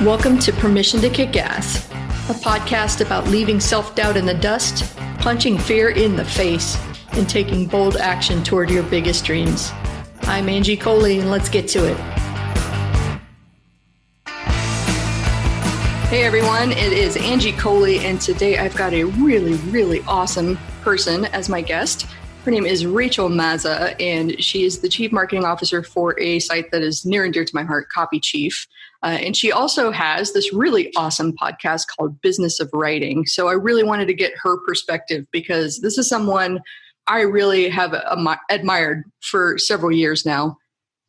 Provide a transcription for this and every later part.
Welcome to Permission to Kick Ass, a podcast about leaving self-doubt in the dust, punching fear in the face, and taking bold action toward your biggest dreams. I'm Angie Coley, and let's get to it. Hey everyone, it is Angie Coley, and today I've got a really awesome person as my guest. Her name is Rachel Mazza, and she is the Chief Marketing Officer for a site that is near and dear to my heart, Copy Chief. And she also has this really awesome podcast called Business of Writing. So I really wanted to get her perspective because this is someone I really have admired for several years now.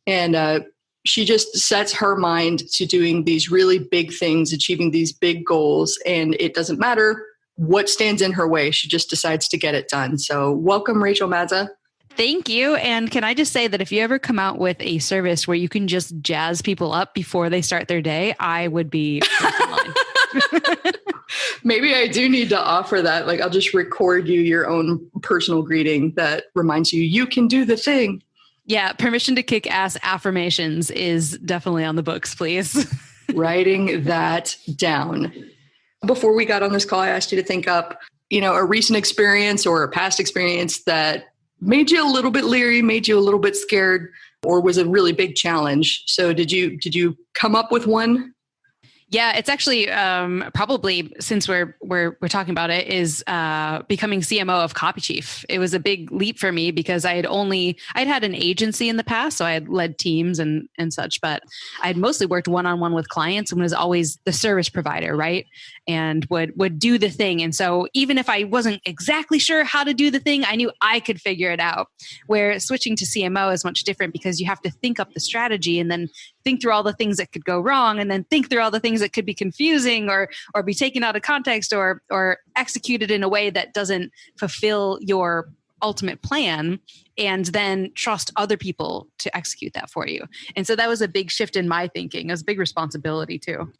And she just sets her mind to doing these really big things, achieving these big goals. And it doesn't matter what stands in her way. She just decides to get it done. So welcome, Rachel Mazza. Thank you. And can I just say that if you ever come out with a service where you can just jazz people up before they start their day, I would be first in line. Maybe I do need to offer that. Like, I'll just record you your own personal greeting that reminds you, you can do the thing. Yeah. Permission to kick ass affirmations is definitely on the books, please. Writing that down. Before we got on this call, I asked you to think up, a recent experience or a past experience that made you a little bit leery, made you a little bit scared, or was a really big challenge. So did you come up with one? Yeah, it's actually probably, since we're talking about it, is becoming CMO of Copy Chief. It was a big leap for me because I'd had an agency in the past, so I had led teams and such, but I'd mostly worked one-on-one with clients and was always the service provider, right? And would do the thing. And so even if I wasn't exactly sure how to do the thing, I knew I could figure it out. Where switching to CMO is much different because you have to think up the strategy and then think through all the things that could go wrong and then think through all the things that could be confusing or be taken out of context or executed in a way that doesn't fulfill your ultimate plan, and then trust other people to execute that for you. And so that was a big shift in my thinking. It was a big responsibility too.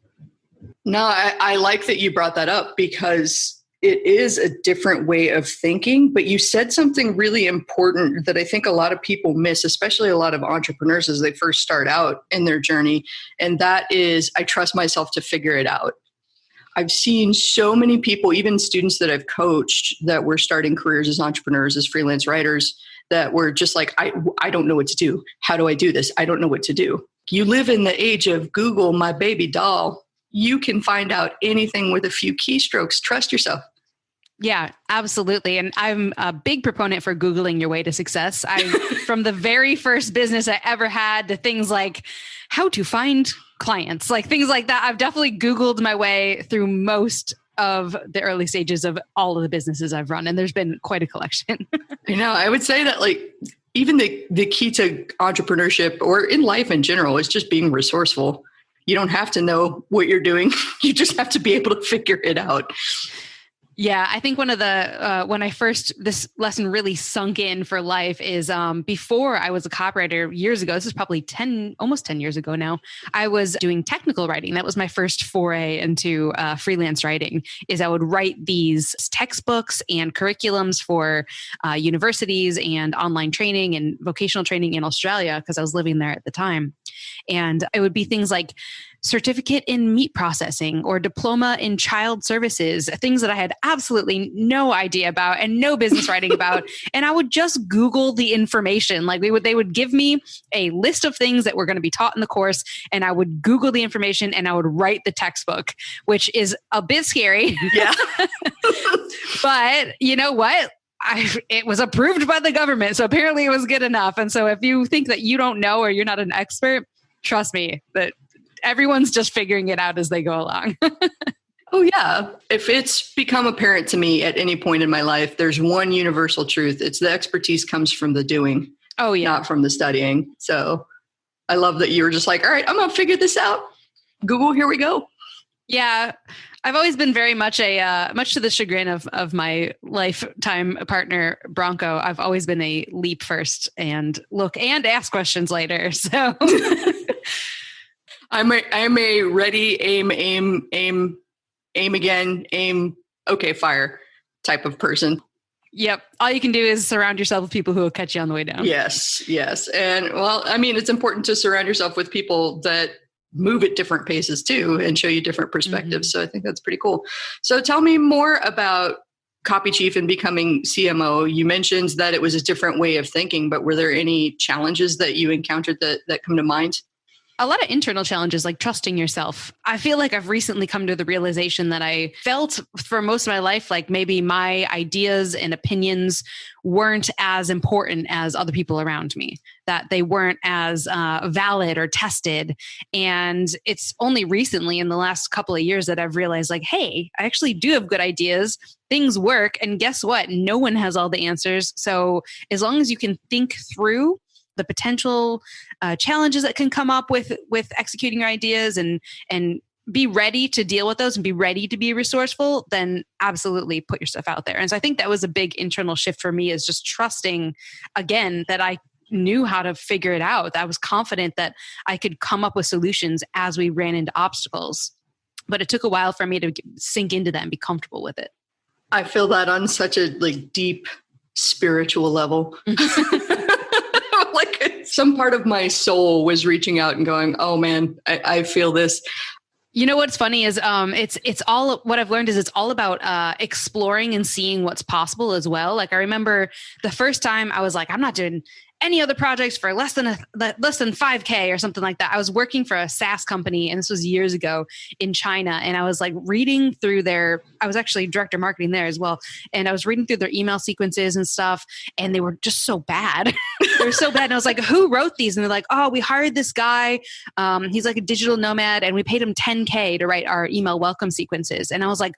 No, I like that you brought that up because it is a different way of thinking, but you said something really important that I think a lot of people miss, especially a lot of entrepreneurs as they first start out in their journey. And that is, I trust myself to figure it out. I've seen so many people, even students that I've coached that were starting careers as entrepreneurs, as freelance writers, that were just like, I don't know what to do. How do I do this? I don't know what to do. You live in the age of Google, my baby doll. You can find out anything with a few keystrokes. Trust yourself. Yeah, absolutely. And I'm a big proponent for Googling your way to success. From the very first business I ever had to things like how to find clients, like things like that. I've definitely Googled my way through most of the early stages of all of the businesses I've run. And there's been quite a collection. I would say that even the key to entrepreneurship or in life in general is just being resourceful. You don't have to know what you're doing. You just have to be able to figure it out. Yeah, I think one of the, this lesson really sunk in for life is before I was a copywriter years ago, this is probably almost 10 years ago now, I was doing technical writing. That was my first foray into freelance writing, is I would write these textbooks and curriculums for universities and online training and vocational training in Australia because I was living there at the time. And it would be things like certificate in meat processing or diploma in child services, things that I had absolutely no idea about and no business writing about. And I would just Google the information. Like they would give me a list of things that were going to be taught in the course, and I would Google the information and I would write the textbook, which is a bit scary. Yeah. But you know what? It was approved by the government. So apparently it was good enough. And so if you think that you don't know or you're not an expert, trust me that everyone's just figuring it out as they go along. Oh, yeah. If it's become apparent to me at any point in my life, there's one universal truth. It's the expertise comes from the doing. Oh, yeah. Not from the studying. So I love that you were just like, all right, I'm going to figure this out. Google, here we go. Yeah. I've always been very much much to the chagrin of my lifetime partner, Bronco. I've always been a leap first and look and ask questions later. So I'm a ready, aim again, aim, okay, fire type of person. Yep. All you can do is surround yourself with people who will catch you on the way down. Yes. And well, I mean, it's important to surround yourself with people that move at different paces too and show you different perspectives. So I think that's pretty cool. So tell me more about Copy Chief and becoming CMO. You mentioned that it was a different way of thinking, but were there any challenges that you encountered that come to mind? A lot of internal challenges, like trusting yourself. I feel like I've recently come to the realization that I felt for most of my life like maybe my ideas and opinions weren't as important as other people around me, that they weren't as valid or tested. And it's only recently in the last couple of years that I've realized like, hey, I actually do have good ideas. Things work. And guess what? No one has all the answers. So as long as you can think through the potential challenges that can come up with executing your ideas and be ready to deal with those and be ready to be resourceful, then absolutely put yourself out there. And so I think that was a big internal shift for me, is just trusting again that I knew how to figure it out. I was confident that I could come up with solutions as we ran into obstacles. But it took a while for me to sink into that and be comfortable with it. I feel that on such a deep spiritual level. Like some part of my soul was reaching out and going, oh man, I feel this. You know what's funny is it's all, what I've learned is it's all about exploring and seeing what's possible as well. Like I remember the first time I was like, I'm not doing any other projects for less than $5,000 or something like that. I was working for a SaaS company, and this was years ago in China. And I was like reading through I was actually director of marketing there as well. And I was reading through their email sequences and stuff, and they were just so bad. They were so bad. And I was like, who wrote these? And they're like, oh, we hired this guy. He's like a digital nomad, and we paid him $10,000 to write our email welcome sequences. And I was like,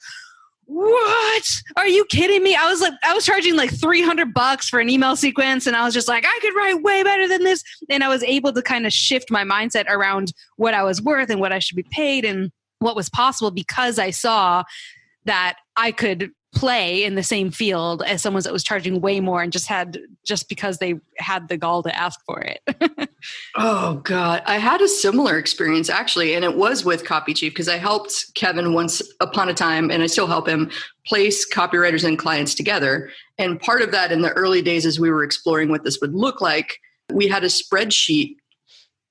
what? Are you kidding me? I was charging like $300 for an email sequence. And I was just like, I could write way better than this. And I was able to kind of shift my mindset around what I was worth and what I should be paid and what was possible, because I saw that I could play in the same field as someone that was charging way more and just because they had the gall to ask for it. Oh God. I had a similar experience actually. And it was with Copy Chief, because I helped Kevin once upon a time, and I still help him, place copywriters and clients together. And part of that in the early days, as we were exploring what this would look like, we had a spreadsheet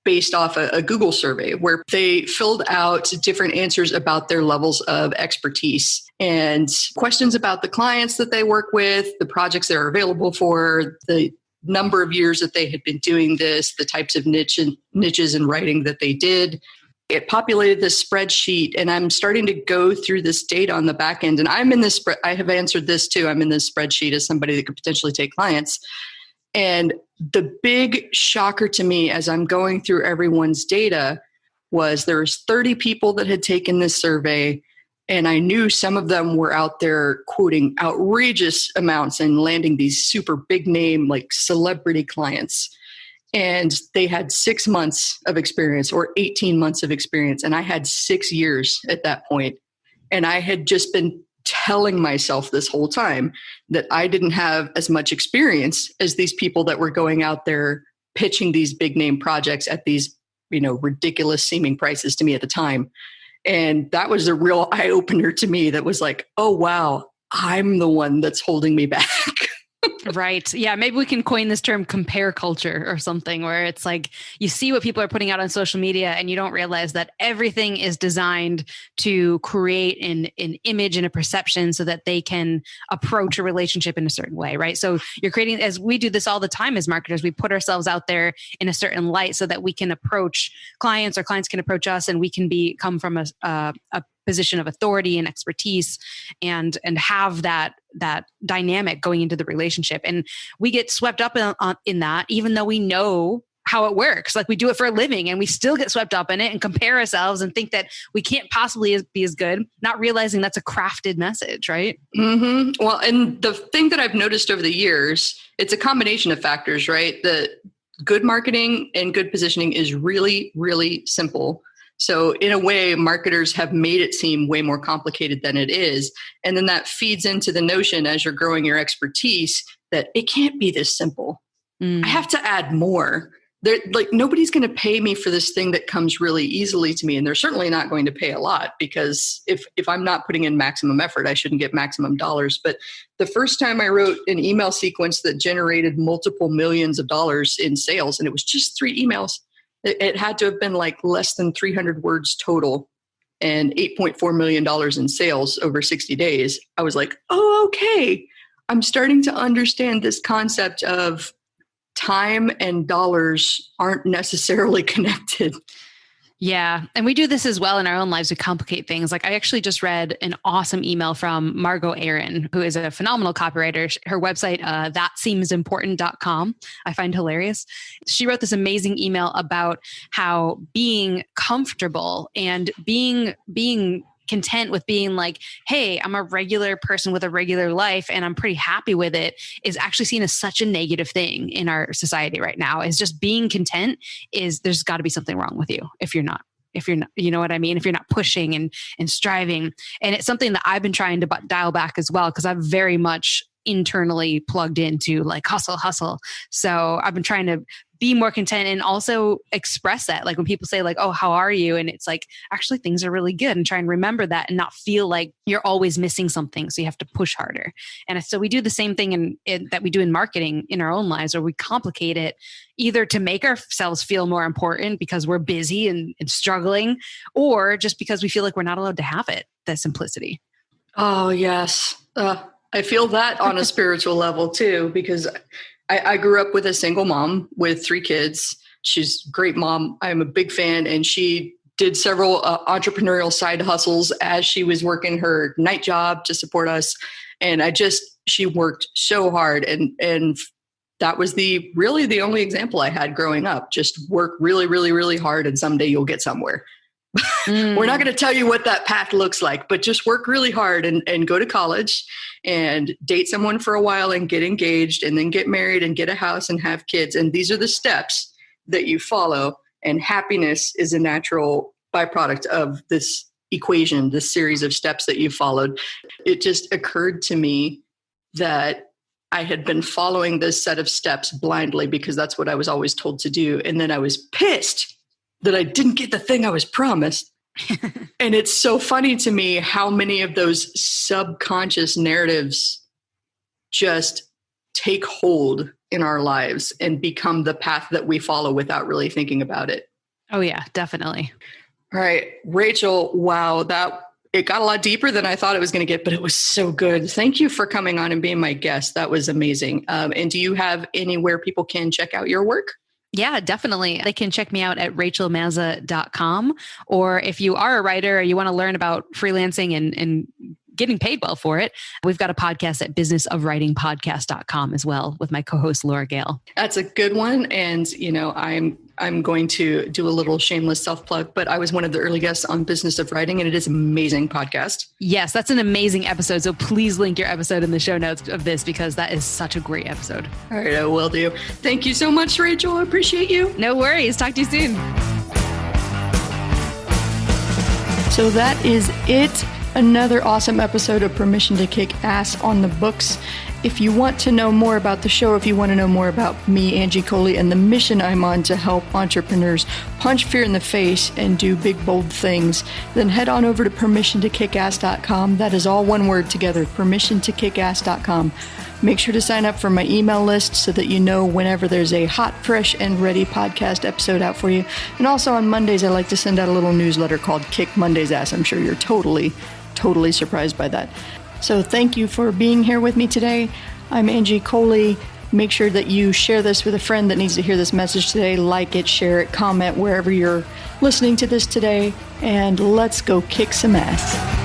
based off a Google survey where they filled out different answers about their levels of expertise and questions about the clients that they work with, the projects they're available for, the number of years that they had been doing this, the types of niches in writing that they did. It populated this spreadsheet, and I'm starting to go through this data on the back end. And I'm in this, I have answered this too. I'm in this spreadsheet as somebody that could potentially take clients. And the big shocker to me as I'm going through everyone's data was there was 30 people that had taken this survey, and I knew some of them were out there quoting outrageous amounts and landing these super big name, like celebrity clients. And they had 6 months of experience or 18 months of experience. And I had 6 years at that point. And I had just been telling myself this whole time that I didn't have as much experience as these people that were going out there pitching these big name projects at these, ridiculous seeming prices to me at the time. And that was a real eye opener to me. That was like, oh, wow, I'm the one that's holding me back. Right. Yeah. Maybe we can coin this term compare culture or something, where it's like you see what people are putting out on social media and you don't realize that everything is designed to create an image and a perception so that they can approach a relationship in a certain way. Right. So you're creating, as we do this all the time as marketers, we put ourselves out there in a certain light so that we can approach clients, or clients can approach us, and we can come from a position of authority and expertise and have that dynamic going into the relationship. And we get swept up in that, even though we know how it works. Like we do it for a living, and we still get swept up in it and compare ourselves and think that we can't possibly be as good, not realizing that's a crafted message, right? Mm-hmm. Well, and the thing that I've noticed over the years, it's a combination of factors, right? The good marketing and good positioning is really, really simple. So in a way, marketers have made it seem way more complicated than it is. And then that feeds into the notion as you're growing your expertise that it can't be this simple. I have to add more. Nobody's going to pay me for this thing that comes really easily to me. And they're certainly not going to pay a lot, because if I'm not putting in maximum effort, I shouldn't get maximum dollars. But the first time I wrote an email sequence that generated multiple millions of dollars in sales, and it was just 3 emails, It had to have been like less than 300 words total and $8.4 million in sales over 60 days. I was like, oh, okay. I'm starting to understand this concept of time and dollars aren't necessarily connected. Yeah. And we do this as well in our own lives. We complicate things. Like I actually just read an awesome email from Margot Aaron, who is a phenomenal copywriter. Her website, thatseemsimportant.com, I find hilarious. She wrote this amazing email about how being comfortable and being content with being like, hey, I'm a regular person with a regular life and I'm pretty happy with it, is actually seen as such a negative thing in our society right now. Is just being content there's got to be something wrong with you if you're not, you know what I mean? If you're not pushing and striving. And it's something that I've been trying to dial back as well, because I've very much internally plugged into like hustle. So I've been trying to be more content and also express that. Like when people say like, oh, how are you? And it's like, actually things are really good, and try and remember that and not feel like you're always missing something. So you have to push harder. And so we do the same thing that we do in marketing in our own lives, where we complicate it either to make ourselves feel more important because we're busy and struggling, or just because we feel like we're not allowed to have it, that simplicity. Oh, yes. I feel that on a spiritual level too, because I grew up with a single mom with 3 kids. She's a great mom. I'm a big fan. And she did several entrepreneurial side hustles as she was working her night job to support us. And she worked so hard. And that was really the only example I had growing up. Just work really, really, really hard, and someday you'll get somewhere. We're not going to tell you what that path looks like, but just work really hard and go to college and date someone for a while and get engaged and then get married and get a house and have kids. And these are the steps that you follow. And happiness is a natural byproduct of this equation, this series of steps that you followed. It just occurred to me that I had been following this set of steps blindly because that's what I was always told to do. And then I was pissed that I didn't get the thing I was promised. And it's so funny to me how many of those subconscious narratives just take hold in our lives and become the path that we follow without really thinking about it. Oh yeah, definitely. All right, Rachel, wow, it got a lot deeper than I thought it was going to get, but it was so good. Thank you for coming on and being my guest. That was amazing. And do you have anywhere people can check out your work? Yeah, definitely. They can check me out at rachelmazza.com. Or if you are a writer or you want to learn about freelancing and getting paid well for it, we've got a podcast at businessofwritingpodcast.com as well with my co-host Laura Gale. That's a good one. And, I'm going to do a little shameless self-plug, but I was one of the early guests on Business of Writing, and it is an amazing podcast. Yes, that's an amazing episode. So please link your episode in the show notes of this, because that is such a great episode. All right, I will do. Thank you so much, Rachel. I appreciate you. No worries. Talk to you soon. So that is it. Another awesome episode of Permission to Kick Ass on the books. If you want to know more about the show, if you want to know more about me, Angie Coley, and the mission I'm on to help entrepreneurs punch fear in the face and do big, bold things, then head on over to permissiontokickass.com. That is all one word together, permissiontokickass.com. Make sure to sign up for my email list so that you know whenever there's a hot, fresh, and ready podcast episode out for you. And also on Mondays, I like to send out a little newsletter called Kick Monday's Ass. I'm sure you're totally surprised by that. So thank you for being here with me today. I'm Angie Coley. Make sure that you share this with a friend that needs to hear this message today. Like it, share it, comment wherever you're listening to this today, and let's go kick some ass.